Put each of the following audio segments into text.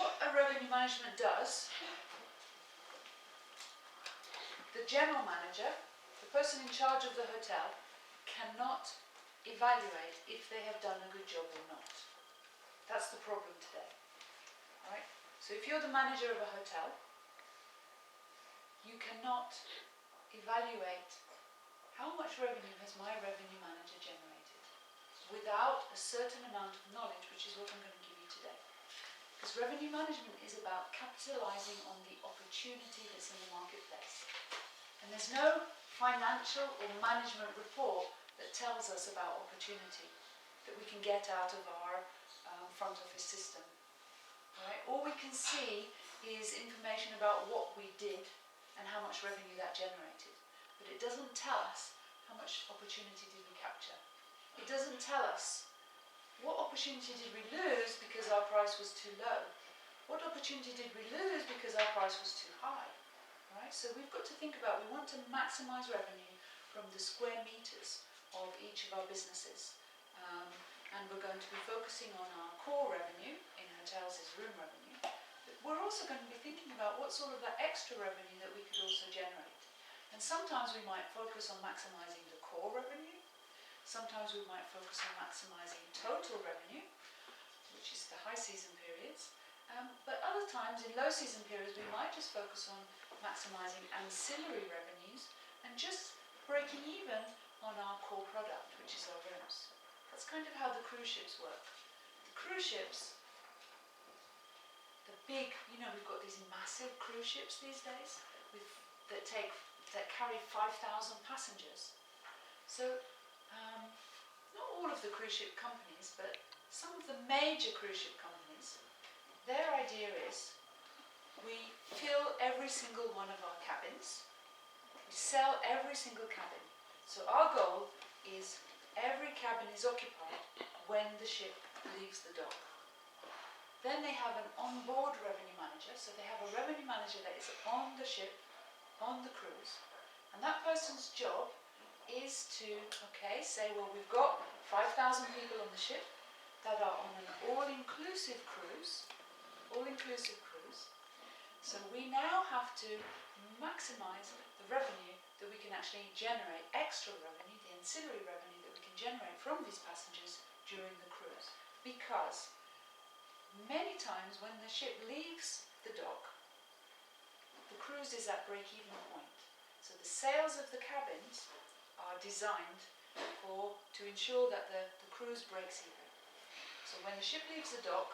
what a revenue management does, the general manager, the person in charge of the hotel, cannot evaluate if they have done a good job or not. That's the problem today. Right? So if you're the manager of a hotel, you cannot evaluate how much revenue has my revenue manager generated without a certain amount of knowledge, which is what I'm going to give you today. Because revenue management is about capitalizing on the opportunity that's in the marketplace. And there's no financial or management report that tells us about opportunity that we can get out of our front office system. Right? All we can see is information about what we did and how much revenue that generated. But it doesn't tell us how much opportunity did we capture. It doesn't tell us what opportunity did we lose because our price was too low. What opportunity did we lose because our price was too high. Right? So we've got to think about, we want to maximize revenue from the square meters of each of our businesses. And we're going to be focusing on our core revenue, in hotels is room revenue, but we're also going to be thinking about what sort of that extra revenue that we could also generate. And sometimes we might focus on maximizing the core revenue, sometimes we might focus on maximizing total revenue, which is the high season periods, but other times in low season periods we might just focus on maximizing ancillary revenues and just breaking even on our core product, which is our rooms. That's kind of how the cruise ships work. The cruise ships, the big, we've got these massive cruise ships these days that carry 5,000 passengers. So, not all of the cruise ship companies, but some of the major cruise ship companies, their idea is we fill every single one of our cabins, we sell every single cabin. So our goal is every cabin is occupied when the ship leaves the dock. Then they have an onboard revenue manager, so they have a revenue manager that is on the ship, on the cruise, and that person's job is to, say, well, we've got 5,000 people on the ship that are on an all-inclusive cruise, so we now have to maximize the revenue that we can actually generate, extra revenue, the ancillary revenue that we can generate from these passengers during the cruise. Because many times when the ship leaves the dock, the cruise is at break-even point. So the sales of the cabins are designed to ensure that the cruise breaks even. So when the ship leaves the dock,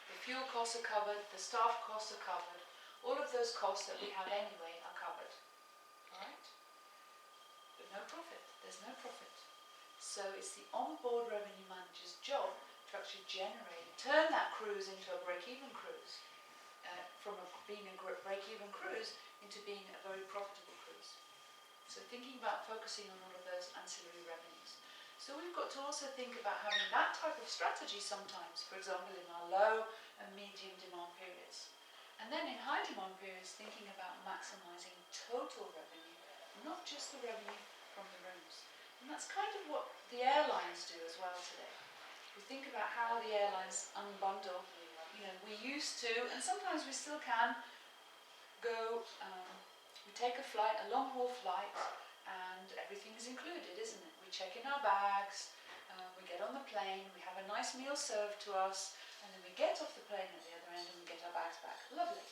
the fuel costs are covered, the staff costs are covered, all of those costs that we have anyway are covered. Alright? But no profit, there's no profit. So it's the onboard revenue manager's job to actually turn that cruise into a break-even cruise, from being a break-even cruise into being a very profitable cruise. So thinking about focusing on all of those ancillary revenues. So we've got to also think about having that type of strategy sometimes, for example in our low and medium demand periods. And then in high demand periods, thinking about maximizing total revenue, not just the revenue from the rooms. And that's kind of what the airlines do as well today. We think about how the airlines unbundle. We used to, and sometimes we still can, go, we take a flight, a long haul flight, and everything is included, isn't it? We check in our bags, we get on the plane, we have a nice meal served to us, and then we get off the plane at the other end and we get our bags back. Lovely.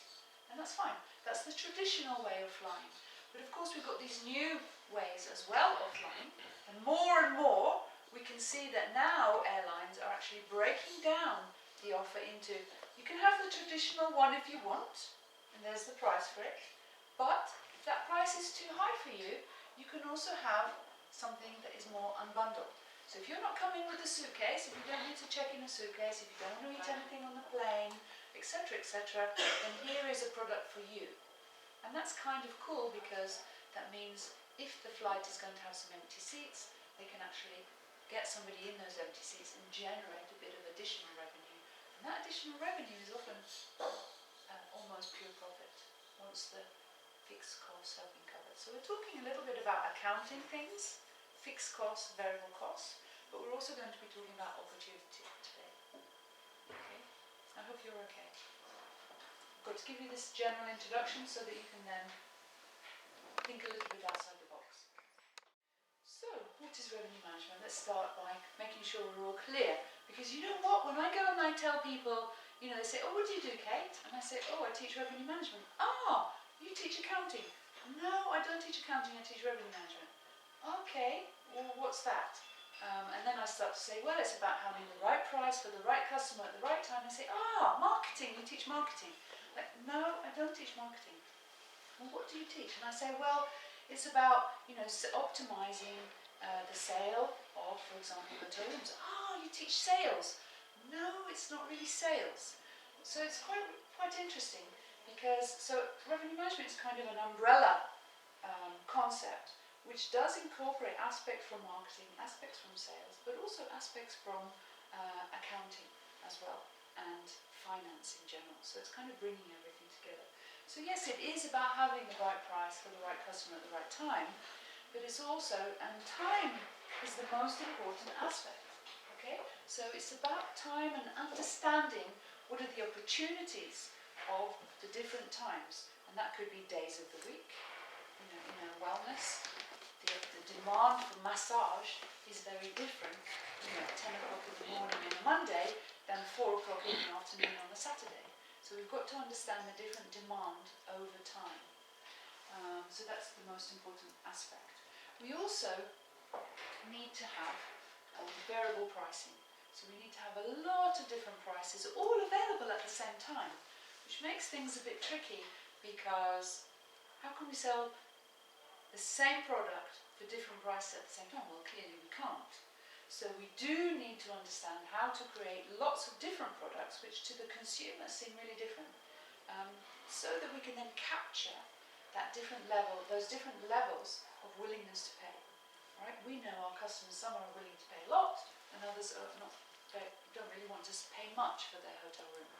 And that's fine. That's the traditional way of flying. But of course we've got these new ways as well of flying, and more we can see that now airlines are actually breaking down the offer into, you can have the traditional one if you want, and there's the price for it, but if that price is too high for you, you can also have something that is more unbundled. So if you're not coming with a suitcase, if you don't need to check in a suitcase, if you don't want to eat anything on the plane, etc., then here is a product for you. And that's kind of cool because that means if the flight is going to have some empty seats, they can actually get somebody in those empty seats and generate a bit of additional revenue. And that additional revenue is often almost pure profit once the fixed costs have been covered. So we're talking a little bit about accounting things, fixed costs, variable costs, but we're also going to be talking about opportunity today. Okay? I hope you're okay. I've got to give you this general introduction so that you can then think a little bit outside the box. So, what is revenue management? Let's start by making sure we're all clear. Because you know what, when I go and I tell people, they say, oh, what do you do, Kate? And I say, oh, I teach revenue management. Ah, you teach accounting. No, I don't teach accounting, I teach revenue management. Okay, well, what's that? And then I start to say, well, it's about having the right price for the right customer at the right time. I say, marketing, you teach marketing. Like, no, I don't teach marketing. Well, what do you teach? And I say, well, it's about, optimizing the sale of, for example, hotel rooms. You teach sales. No, it's not really sales. So it's quite interesting because, revenue management is kind of an umbrella concept which does incorporate aspects from marketing, aspects from sales, but also aspects from accounting as well, and finance in general. So it's kind of bringing everything together. So yes, it is about having the right price for the right customer at the right time, but it's also, and time is the most important aspect, okay? So it's about time and understanding what are the opportunities of the different times, and that could be days of the week, wellness. The demand for massage is very different, 10 o'clock in the morning on a Monday than 4 o'clock in the afternoon on a Saturday. So we've got to understand the different demand over time. So that's the most important aspect. We also need to have variable pricing. So we need to have a lot of different prices all available at the same time, which makes things a bit tricky because how can we sell the same product for different prices at the same time? Well, clearly we can't. So we do need to understand how to create lots of different products which to the consumer seem really different, so that we can then capture that different level, those different levels of willingness to pay. Right? We know our customers, some are willing to pay a lot and others are not, they don't really want to pay much for their hotel room.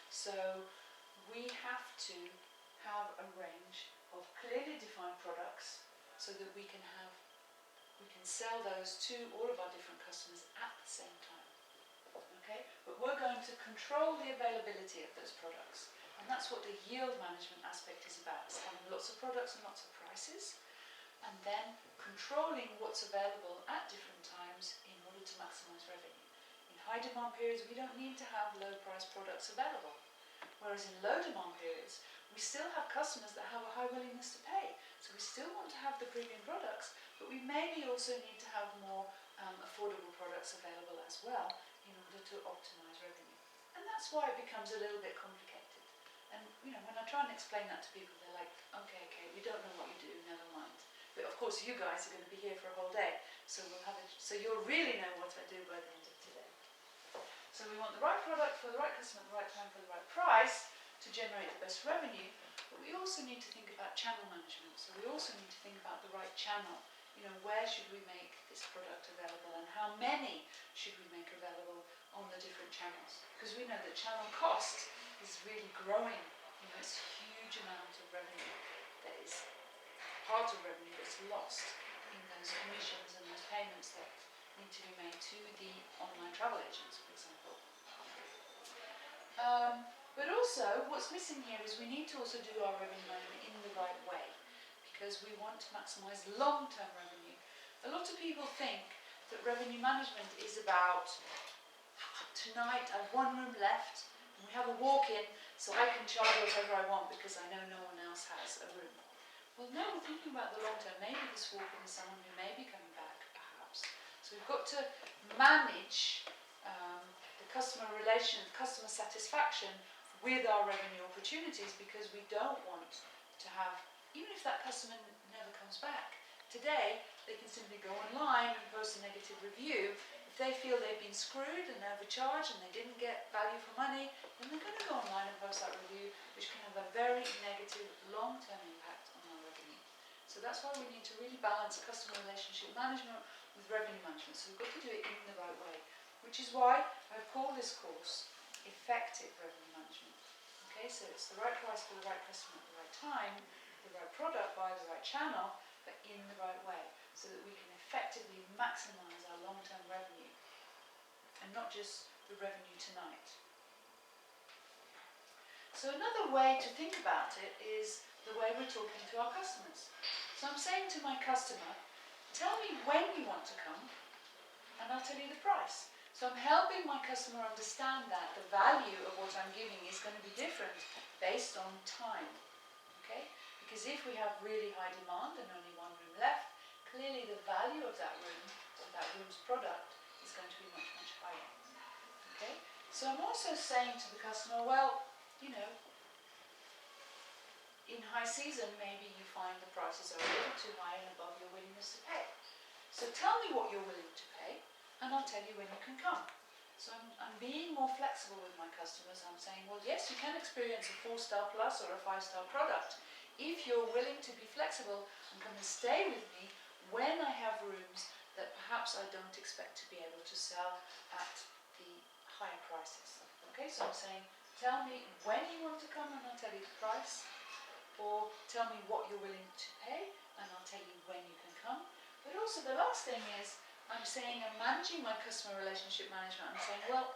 So we have to have a range of clearly defined products so that we can sell those to all of our different customers at the same time. Okay? But we're going to control the availability of those products. And that's what the yield management aspect is about. It's having lots of products and lots of prices, and then controlling what's available at different times in order to maximize revenue. In high demand periods, we don't need to have low price products available. Whereas in low demand periods, we still have customers that have a high willingness to pay. So we still want to have the premium products, but we maybe also need to have more affordable products available as well in order to optimize revenue. And that's why it becomes a little bit complicated. And when I try and explain that to people, they're like, okay, we don't know what you do, never mind. But of course you guys are going to be here for a whole day, so so you'll really know what I do by the end of today. So we want the right product for the right customer at the right time for the right price to generate the best revenue, but we also need to think about channel management. So we also need to think about the right channel. Where should we make this product available and how many should we make available on the different channels? Because we know that channel cost is really growing. It's a huge amount of revenue that is part of revenue that's lost in those commissions and those payments that need to be made to the online travel agents, for example. But also, what's missing here is we need to also do our revenue management in the right way, because we want to maximise long-term revenue. A lot of people think that revenue management is about, tonight I have one room left, and we have a walk-in, so I can charge whatever I want because I know no one else has a room. Well, no, we're thinking about the long term. Maybe this walk-in is someone who may be coming back, perhaps. So we've got to manage the customer relation, customer satisfaction with our revenue opportunities, because we don't want to have, even if that customer never comes back, today they can simply go online and post a negative review. If they feel they've been screwed and overcharged and they didn't get value for money, then they're going to go online and post that review, which can have a very negative long-term impact on our revenue. So that's why we need to really balance customer relationship management with revenue management. So we've got to do it in the right way, which is why I've called this course Effective Revenue Management. Okay, so it's the right price for the right customer at the right time, the right product via the right channel, but in the right way, so that we can effectively maximise our long-term revenue and not just the revenue tonight. So another way to think about it is the way we're talking to our customers. So I'm saying to my customer, tell me when you want to come and I'll tell you the price. So I'm helping my customer understand that the value of what I'm giving is going to be different based on time. Okay? Because if we have really high demand and only one room left, clearly the value of that room, or that room's product, is going to be much, much higher. Okay? So I'm also saying to the customer, well, you know, in high season maybe you find the prices are a little too high and above your willingness to pay. So tell me what you're willing to pay and I'll tell you when you can come. So I'm being more flexible with my customers. I'm saying, well, yes, you can experience a 4-star plus or a 5-star product if you're willing to be flexible and come and stay with me when I have rooms that perhaps I don't expect to be able to sell at the higher prices. Okay, so I'm saying, tell me when you want to come and I'll tell you the price, or tell me what you're willing to pay and I'll tell you when you can come. But also the last thing is, I'm saying I'm managing my customer relationship management. I'm saying, well,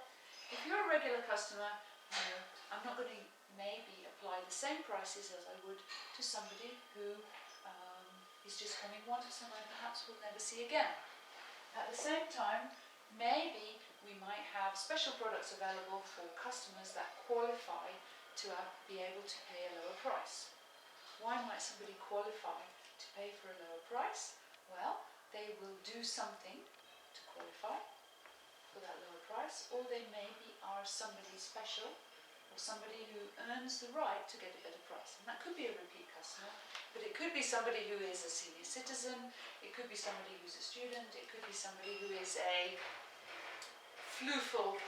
if you're a regular customer, you know, I'm not going to maybe apply the same prices as I would to somebody who is just coming once and I perhaps will never see again. At the same time, maybe we might have special products available for customers that qualify to be able to pay a lower price. Why might somebody qualify to pay for a lower price? Well, they will do something to qualify for that lower price, or they maybe are somebody special or somebody who earns the right to get a better price. And that could be a repeat customer, but it could be somebody who is a senior citizen, it could be somebody who's a student, it could be somebody who is a fluful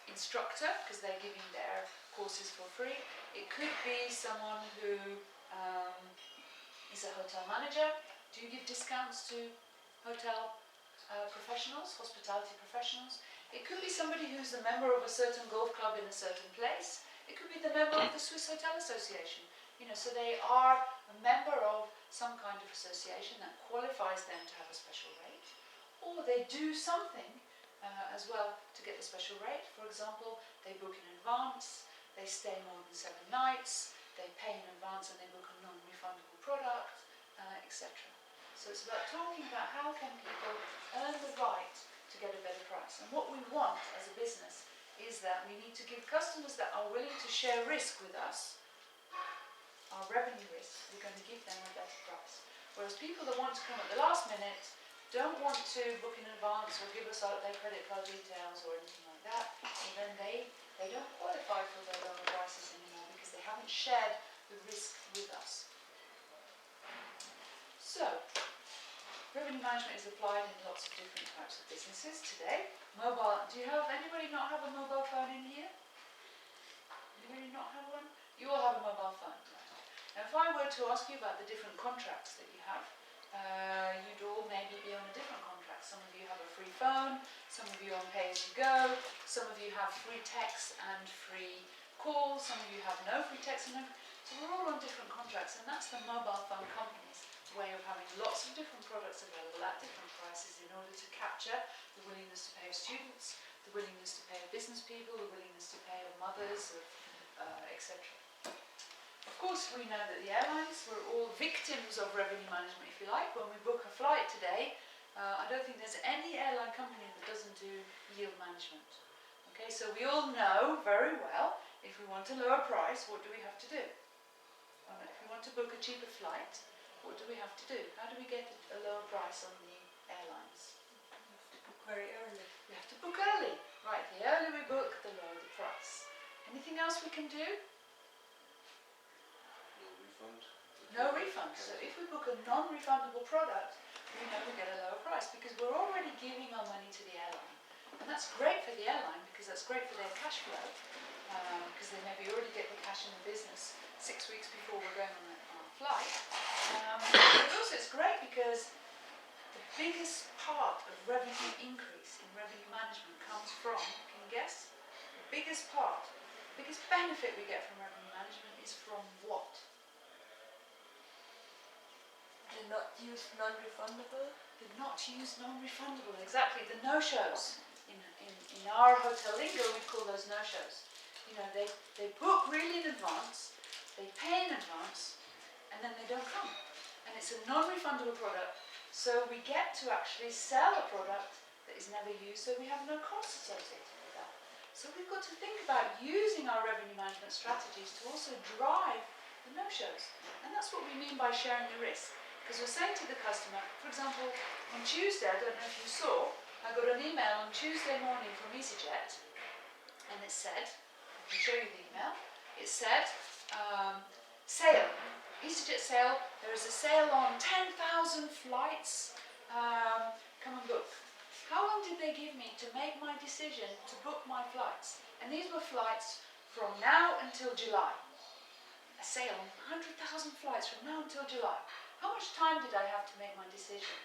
instructor because they're giving their courses for free. It could be someone who is a hotel manager. Do you give discounts to hotel professionals, hospitality professionals? It could be somebody who's a member of a certain golf club in a certain place. It could be the member of the Swiss Hotel Association. You know, so they are a member of some kind of association that qualifies them to have a special rate. Or they do something as well to get the special rate. For example, they book in advance, they stay more than 7 nights, they pay in advance and they book a non-refundable product, etc. So it's about talking about how can people earn the right to get a better price. And what we want as a business is that we need to give customers that are willing to share risk with us, our revenue risk, we're going to give them a better price. Whereas people that want to come at the last minute, don't want to book in advance or give us their credit card details or anything like that, and then they don't qualify for their lower prices anymore because they haven't shared the risk with us. So, revenue management is applied in lots of different types of businesses today. Mobile, do you have, anybody not have a mobile phone in here? Anybody not have one? You all have a mobile phone, right? Now if I were to ask you about the different contracts that you have, you'd all maybe be on a different contract. Some of you have a free phone, some of you on pay-as-you-go, some of you have free text and free calls, some of you have no free text and no. So we're all on different contracts, and that's the mobile phone companies' way of having lots of different products available at different prices in order to capture the willingness to pay of students, the willingness to pay of business people, the willingness to pay of mothers, etc. Of course, we know that the airlines were all victims of revenue management, if you like. When we book a flight today, I don't think there's any airline company that doesn't do yield management. Okay, so we all know very well, if we want a lower price, what do we have to do? If we want to book a cheaper flight, what do we have to do? How do we get a lower price on the airlines? We have to book very early. We have to book early. Right, the earlier we book, the lower the price. Anything else we can do? No refund. So if we book a non-refundable product, we know we get a lower price because we're already giving our money to the airline. And that's great for the airline because that's great for their cash flow because they maybe already get the cash in the business 6 weeks before we're going on our flight. But also it's great because the biggest part of revenue increase in revenue management comes from, can you guess? The biggest part, the biggest benefit we get from revenue management is from what? Do not use non-refundable. The not use non-refundable, exactly. The no-shows. In our hotel lingo, we call those no-shows. You know, they book really in advance, they pay in advance, and then they don't come. And it's a non-refundable product, so we get to actually sell a product that is never used, so we have no costs associated with that. So we've got to think about using our revenue management strategies to also drive the no-shows. And that's what we mean by sharing the risk. Because we're saying to the customer, for example, on Tuesday, I don't know if you saw, I got an email on Tuesday morning from EasyJet, and it said, I can show you the email, it said, sale, EasyJet sale, there is a sale on 10,000 flights, come and book. How long did they give me to make my decision to book my flights? And these were flights from now until July. A sale on 100,000 flights from now until July. How much time did I have to make my decision?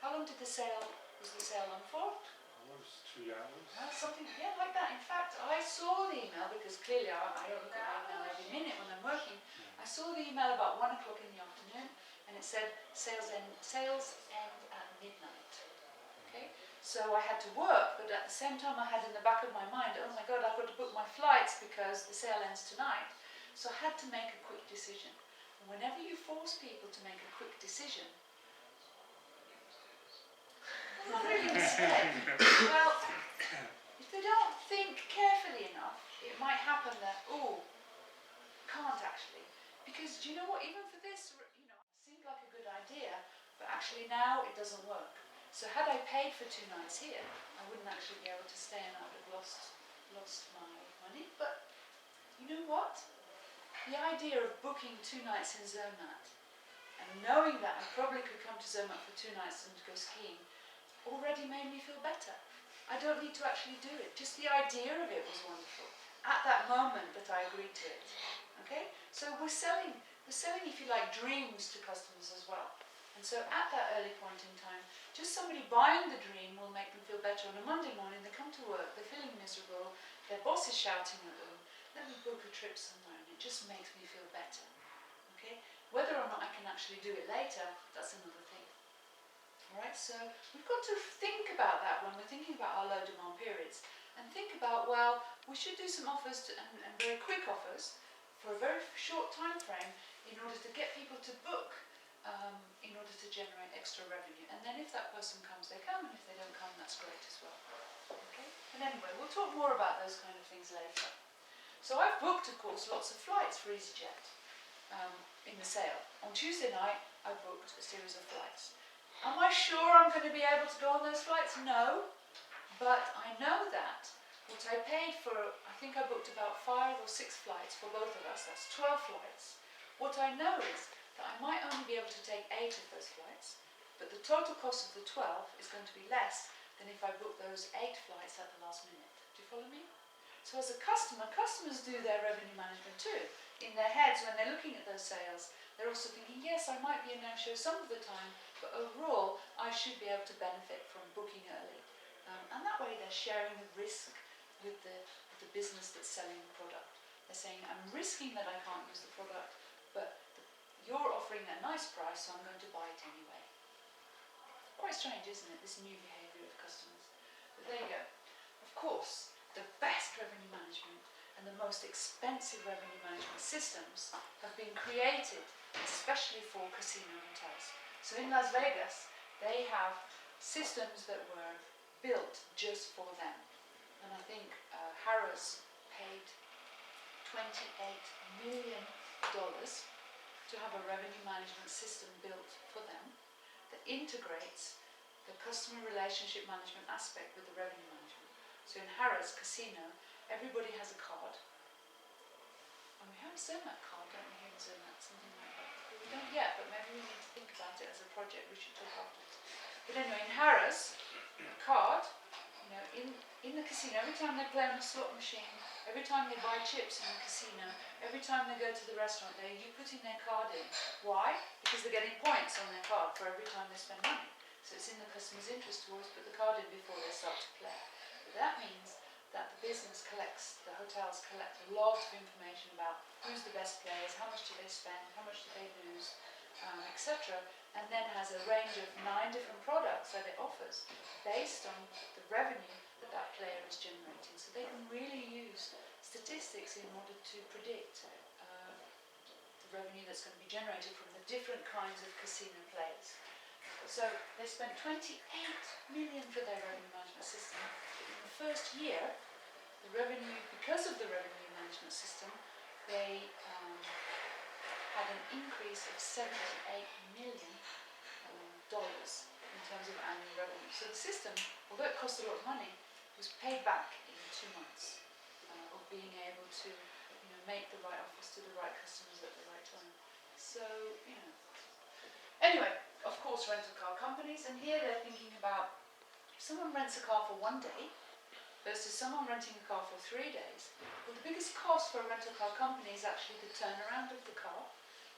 How long did was the sale on for? Almost 3 hours. Something, yeah, like that. In fact, I saw the email, because clearly I don't look at my email every minute when I'm working. I saw the email about 1 o'clock in the afternoon, and it said sales end at midnight. Okay, so I had to work, but at the same time I had in the back of my mind, oh my God, I've got to book my flights because the sale ends tonight. So I had to make a quick decision. And whenever you force people to make a quick decision, what am I really instead? Well, if they don't think carefully enough, it might happen that, oh, can't actually. Because do you know what, even for this, you know, it seemed like a good idea, but actually now it doesn't work. So had I paid for 2 nights here, I wouldn't actually be able to stay, and I would have lost my money. But you know what? The idea of booking 2 nights in Zermatt and knowing that I probably could come to Zermatt for 2 nights and go skiing already made me feel better. I don't need to actually do it. Just the idea of it was wonderful. At that moment that I agreed to it. Okay? So we're selling, if you like, dreams to customers as well. And so at that early point in time, just somebody buying the dream will make them feel better. On a Monday morning, they come to work, they're feeling miserable, their boss is shouting at them, let me book a trip somewhere, and it just makes me feel better. Okay? Whether or not I can actually do it later, that's another thing. Alright, so we've got to think about that when we're thinking about our low demand periods. And think about, well, we should do some offers and very quick offers for a very short time frame in order to get people to book, in order to generate extra revenue. And then if that person comes, they come, and if they don't come, that's great as well. Okay? But anyway, we'll talk more about those kind of things later. So I've booked, of course, lots of flights for EasyJet in the sale. On Tuesday night, I booked a series of flights. Am I sure I'm going to be able to go on those flights? No. But I know that what I paid for, I think I booked about 5 or 6 flights for both of us, that's 12 flights. What I know is that I might only be able to take 8 of those flights, but the total cost of the 12 is going to be less than if I booked those 8 flights at the last minute. Do you follow me? So as a customer, customers do their revenue management too. In their heads, when they're looking at those sales, they're also thinking, yes, I might be a no-show some of the time, but overall, I should be able to benefit from booking early. And that way they're sharing the risk with the business that's selling the product. They're saying, I'm risking that I can't use the product, but you're offering a nice price, so I'm going to buy it anyway. Quite strange, isn't it, this new behaviour of customers? But there you go. Of course, the best revenue management and the most expensive revenue management systems have been created especially for casino hotels. So in Las Vegas, they have systems that were built just for them. And I think Harrah's paid $28 million to have a revenue management system built for them that integrates the customer relationship management aspect with the revenue management. So in Harrah's casino, everybody has a card. And we have a Zermatt card, don't we, here in Zermatt, something like that. But we don't yet, but maybe we need to think about it as a project we should talk afterwards. But anyway, in Harrah's, a card, you know, in the casino, every time they play on a slot machine, every time they buy chips in the casino, every time they go to the restaurant, they're putting their card in. Why? Because they're getting points on their card for every time they spend money. So it's in the customer's interest to always put the card in before they start to play. But that means that the business collects, the hotels collect a lot of information about who's the best players, how much do they spend, how much do they lose, etc. And then has a range of 9 different products that it offers based on the revenue that that player is generating. So they can really use statistics in order to predict the revenue that's going to be generated from the different kinds of casino players. So they spent 28 million for their revenue management system. In the first year, the revenue, because of the revenue management system, they had an increase of $78 million in terms of annual revenue. So the system, although it cost a lot of money, was paid back in 2 months of being able to make the right offers to the right customers at the right time. So, Anyway, of course, rental car companies, and here they're thinking about if someone rents a car for 1 day versus someone renting a car for 3 days, well, the biggest cost for a rental car company is actually the turnaround of the car.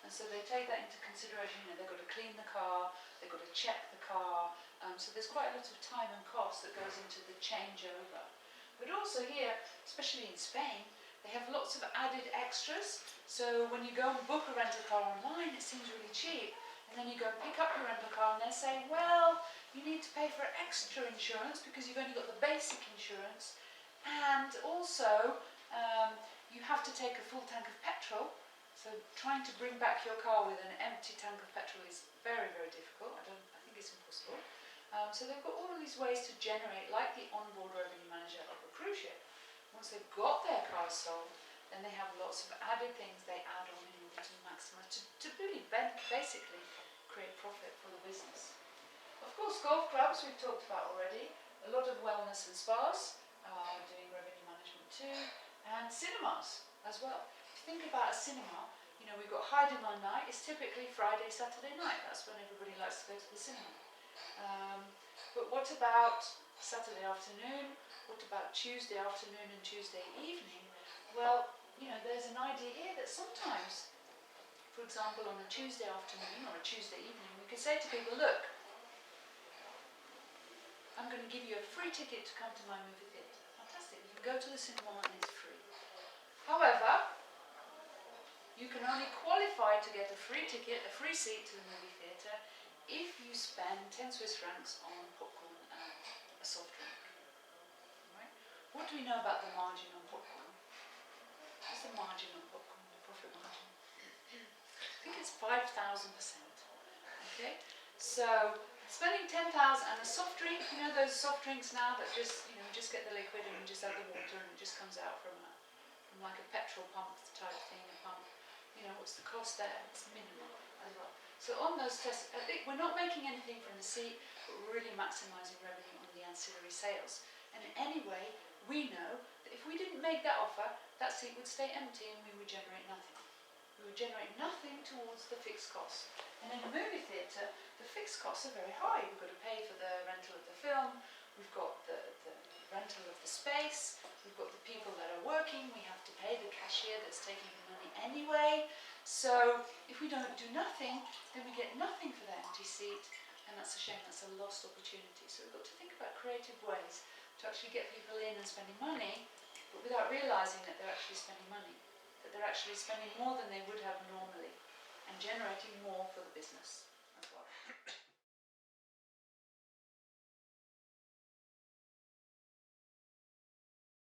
And so they take that into consideration. They've got to clean the car, they've got to check the car, so there's quite a lot of time and cost that goes into the changeover. But also here, especially in Spain, they have lots of added extras. So when you go and book a rental car online, it seems really cheap. And then you go and pick up your rental car and they say, well, you need to pay for extra insurance because you've only got the basic insurance. And also, you have to take a full tank of petrol. So trying to bring back your car with an empty tank of petrol is very, very difficult. I think it's impossible. So they've got all of these ways to generate, like the onboard revenue manager of a cruise ship. Once they've got their cars sold, then they have lots of added things they add on in order to maximise, to really basically create profit for the business. Of course, golf clubs we've talked about already. A lot of wellness and spas are doing revenue management too, and cinemas as well. If you think about a cinema, we've got high demand night. It's typically Friday, Saturday night. That's when everybody likes to go to the cinema. But what about Saturday afternoon? What about Tuesday afternoon and Tuesday evening? Well, there's an idea here that sometimes, for example, on a Tuesday afternoon or a Tuesday evening, we could say to people, look, I'm going to give you a free ticket to come to my movie theatre. Fantastic, you can go to the cinema and it's free. However, you can only qualify to get a free ticket, a free seat to the movie theatre, if you spend 10 Swiss francs on popcorn and a soft drink. Right? What do we know about the margin on popcorn? What's the margin on popcorn, the profit margin? I think it's 5,000%. Okay? So, spending 10,000 and a soft drink, those soft drinks now that just get the liquid and you just add the water and it just comes out from like a petrol pump type thing, a pump. What's the cost there? It's minimal as well. So on those tests, I think we're not making anything from the seat, but we're really maximising revenue on the ancillary sales. And anyway, we know that if we didn't make that offer, that seat would stay empty and we would generate nothing. We would generate nothing towards the fixed cost. And in a movie theatre, the fixed costs are very high. We've got to pay for the rental of the film, we've got the rental of the space, we've got the people that are working, we have to pay the cashier that's taking the money anyway. So if we don't do nothing, then we get nothing for the empty seat, and that's a shame, that's a lost opportunity. So we've got to think about creative ways to actually get people in and spending money, but without realising that they're actually spending money, that they're actually spending more than they would have normally, and generating more for the business as well.